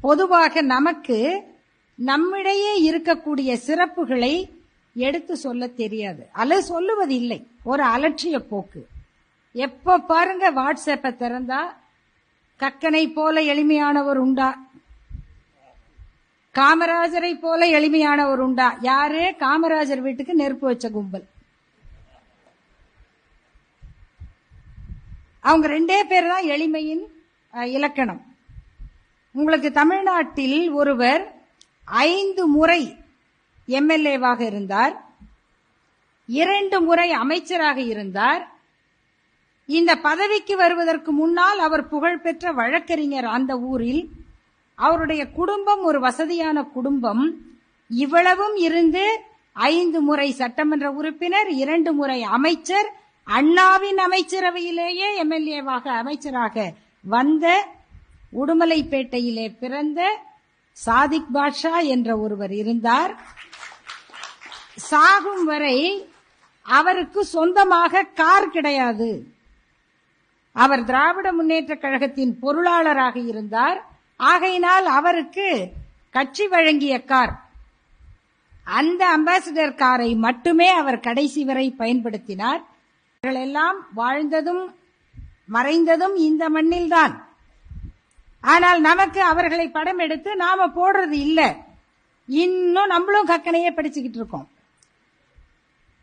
பொதுவாக நமக்கு நம்மிடையே இருக்கக்கூடிய சிறப்புகளை எடுத்து சொல்ல தெரியாது, அல்லது சொல்லுவது இல்லை, ஒரு அலட்சிய போக்கு. எப்ப பாருங்க வாட்ஸ்அப்பை திறந்தா கக்கனை போல எளிமையானவர் உண்டா, காமராஜரை போல எளிமையானவர் உண்டா? யாரு? காமராஜர் வீட்டுக்கு நெருப்பு வச்ச கும்பல். அவங்க 2 பேர் தான் எளிமையின் இலக்கணம். உங்களுக்கு தமிழ்நாட்டில் ஒருவர் 5 முறை எம்எல்ஏவாக இருந்தார், 2 முறை அமைச்சராக இருந்தார். இந்த பதவிக்கு வருவதற்கு முன்னால் அவர் புகழ்பெற்ற வழக்கறிஞர். அந்த ஊரில் அவருடைய குடும்பம் ஒரு வசதியான குடும்பம். இவ்வளவும் இருந்து 5 முறை சட்டமன்ற உறுப்பினர், 2 முறை அமைச்சர், அண்ணாவின் அமைச்சரவையிலேயே எம்எல்ஏவாக அமைச்சராக வந்த, உடுமலைப்பேட்டையிலே பிறந்த சாதிக் பாட்ஷா என்ற ஒருவர் இருந்தார். சாகும் வரை அவருக்கு சொந்தமாக கார் கிடையாது. அவர் திராவிட முன்னேற்ற கழகத்தின் பொருளாளராக இருந்தார். ஆகையினால் அவருக்கு கட்சி வழங்கிய கார், அந்த அம்பாசிடர் காரை மட்டுமே அவர் கடைசி வரை பயன்படுத்தினார். எல்லாம் வாழ்ந்ததும் மறைந்ததும் இந்த மண்ணில்தான். ஆனால் நமக்கு அவர்களை படம் எடுத்து நாம போடுறது இல்ல. இன்னும் நம்மளும் கக்கனையே படிச்சுக்கிட்டு இருக்கோம்.